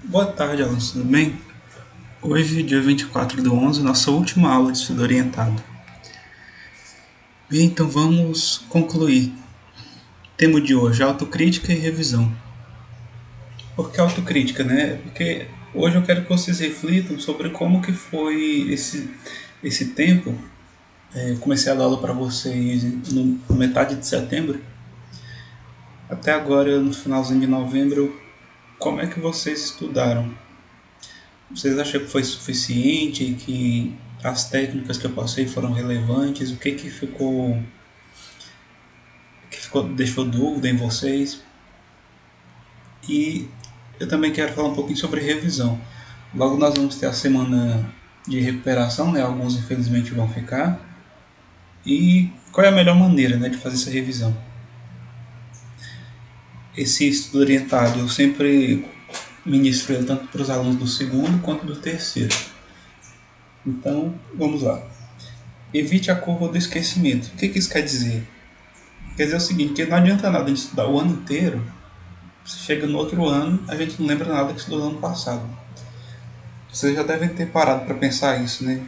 Boa tarde, alunos, tudo bem? Hoje, dia 24/11, nossa última aula de estudo orientado. Bem, então vamos concluir. Tema de hoje, autocrítica e revisão. Por que autocrítica, né? Porque hoje eu quero que vocês reflitam sobre como que foi esse tempo. Comecei a dar aula para vocês no metade de setembro. Até agora, no finalzinho de novembro, como é que vocês estudaram? Vocês acham que foi suficiente, que as técnicas que eu passei foram relevantes? O que deixou dúvida em vocês? E eu também quero falar um pouquinho sobre revisão. Logo nós vamos ter a semana de recuperação, né? Alguns infelizmente vão ficar. E qual é a melhor maneira, né, de fazer essa revisão? Esse estudo orientado eu sempre ministro ele tanto para os alunos do segundo quanto do terceiro. Então, vamos lá. Evite a curva do esquecimento. O que isso quer dizer? Quer dizer o seguinte, que não adianta nada a gente estudar o ano inteiro, você chega no outro ano, a gente não lembra nada que estudou no ano passado. Vocês já devem ter parado para pensar isso, né?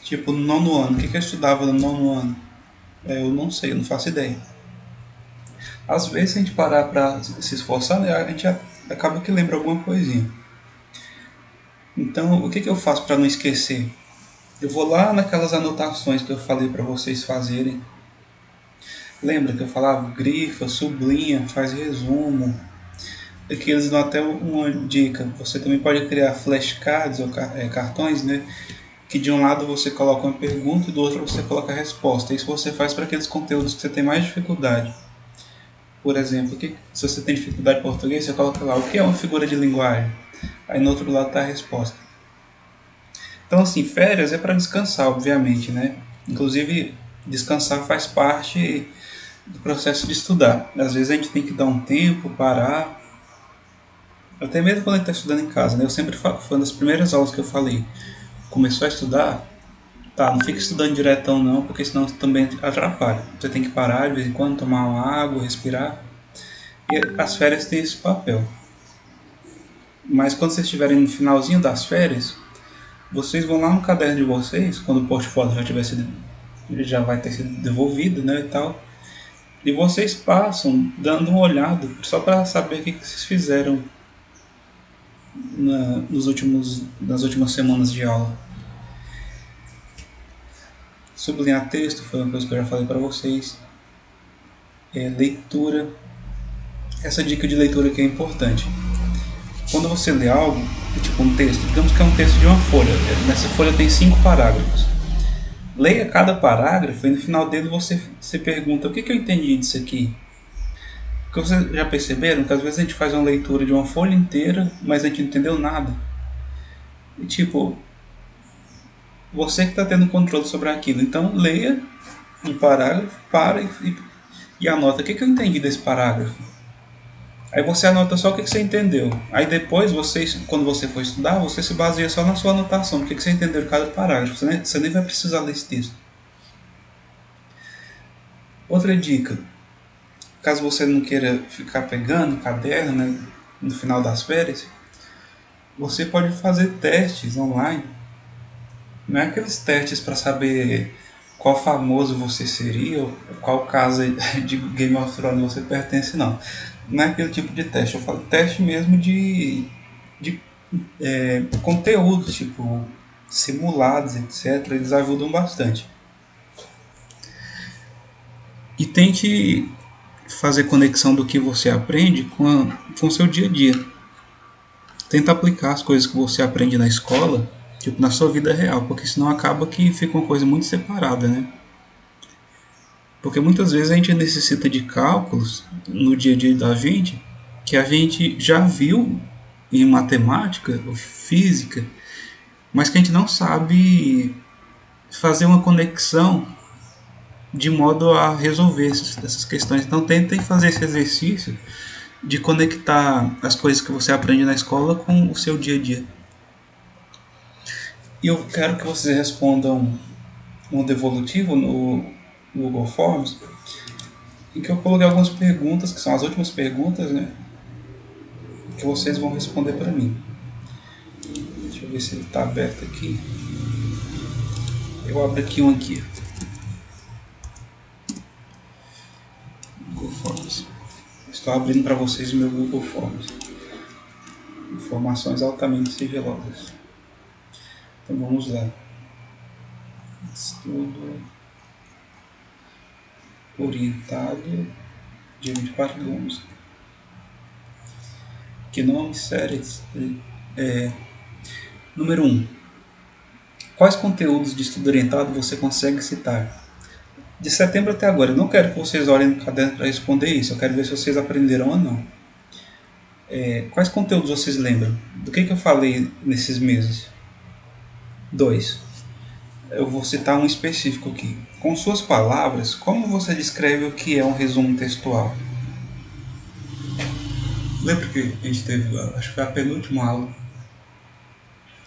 Tipo, no nono ano, o que eu estudava no nono ano? Eu não sei, eu não faço ideia. Às vezes, se a gente parar para se esforçar, né, a gente acaba que lembra alguma coisinha. Então, o que eu faço para não esquecer? Eu vou lá naquelas anotações que eu falei para vocês fazerem. Lembra que eu falava grifa, sublinha, faz resumo. Aqui eles dão até uma dica. Você também pode criar flashcards ou cartões, né? Que de um lado você coloca uma pergunta e do outro você coloca a resposta. Isso você faz para aqueles conteúdos que você tem mais dificuldade. Por exemplo, se você tem dificuldade em português, você coloca lá o que é uma figura de linguagem. Aí no outro lado está a resposta. Então, assim, férias é para descansar, obviamente, né? Inclusive, descansar faz parte do processo de estudar. Às vezes a gente tem que dar um tempo, parar. Até mesmo quando a gente está estudando em casa, né? Eu sempre falo, foi uma das primeiras aulas que eu falei. Começou a estudar, tá, não fica estudando diretão não, porque senão também atrapalha. Você tem que parar de vez em quando, tomar uma água, respirar. E as férias têm esse papel. Mas quando vocês estiverem no finalzinho das férias, vocês vão lá no caderno de vocês, quando o portfólio já vai ter sido devolvido, né, e tal. E vocês passam dando uma olhada, só para saber o que vocês fizeram nas últimas semanas de aula. Sublinhar texto foi uma coisa que eu já falei para vocês. Leitura. Essa dica de leitura aqui é importante. Quando você lê algo, tipo um texto, digamos que é um texto de uma folha. Nessa folha tem 5 parágrafos. Leia cada parágrafo e no final dele você se pergunta o que eu entendi disso aqui. Porque vocês já perceberam que às vezes a gente faz uma leitura de uma folha inteira, mas a gente não entendeu nada. E tipo, você que está tendo controle sobre aquilo. Então leia um parágrafo, para e anota o que eu entendi desse parágrafo. Aí você anota só o que você entendeu. Aí depois, quando você for estudar, você se baseia só na sua anotação, o que você entendeu de cada parágrafo. Você nem vai precisar ler esse texto. Outra dica, caso você não queira ficar pegando caderno, né, no final das férias, você pode fazer testes online. Não é aqueles testes para saber qual famoso você seria, ou qual casa de Game of Thrones você pertence, não. Não é aquele tipo de teste, eu falo teste mesmo de conteúdos, tipo simulados, etc. Eles ajudam bastante. E tente fazer conexão do que você aprende com o seu dia a dia. Tenta aplicar as coisas que você aprende na escola, tipo, na sua vida real, porque senão acaba que fica uma coisa muito separada, né? Porque muitas vezes a gente necessita de cálculos no dia a dia da gente que a gente já viu em matemática ou física, mas que a gente não sabe fazer uma conexão de modo a resolver essas questões. Então tentem fazer esse exercício de conectar as coisas que você aprende na escola com o seu dia a dia. E eu quero que vocês respondam um devolutivo no Google Forms, em que eu coloquei algumas perguntas, que são as últimas perguntas, né, que vocês vão responder para mim. ver se ele está aberto aqui. Eu abro aqui um aqui. Google Forms. Estou abrindo para vocês o meu Google Forms. Informações altamente sigilosas. Então vamos lá. Estudo orientado, dia 24 de 11. Que nome, séries? Número 1. Quais conteúdos de estudo orientado você consegue citar? De setembro até agora, eu não quero que vocês olhem no caderno para responder isso, eu quero ver se vocês aprenderam ou não. Quais conteúdos vocês lembram? Do que eu falei nesses meses? 2. Eu vou citar um específico aqui. Com suas palavras, como você descreve o que é um resumo textual? Lembra que a gente teve, acho que foi a penúltima aula,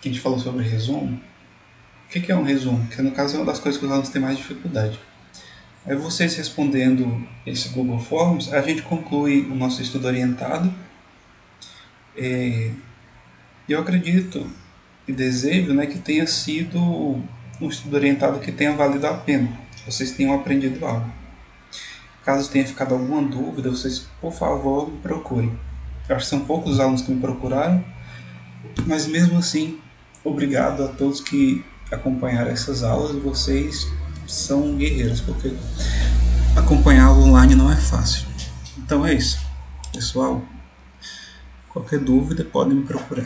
que a gente falou sobre resumo? O que é um resumo? Que no caso é uma das coisas que os alunos têm mais dificuldade. Aí vocês respondendo esse Google Forms, a gente conclui o nosso estudo orientado. Eu acredito e desejo, né, que tenha sido um estudo orientado que tenha valido a pena, que vocês tenham aprendido algo. Caso tenha ficado alguma dúvida, vocês, por favor, me procurem. Eu acho que são poucos os alunos que me procuraram, mas mesmo assim, obrigado a todos que acompanharam essas aulas. Vocês são guerreiros, porque acompanhar online não é fácil. Então é isso, pessoal. Qualquer dúvida, podem me procurar.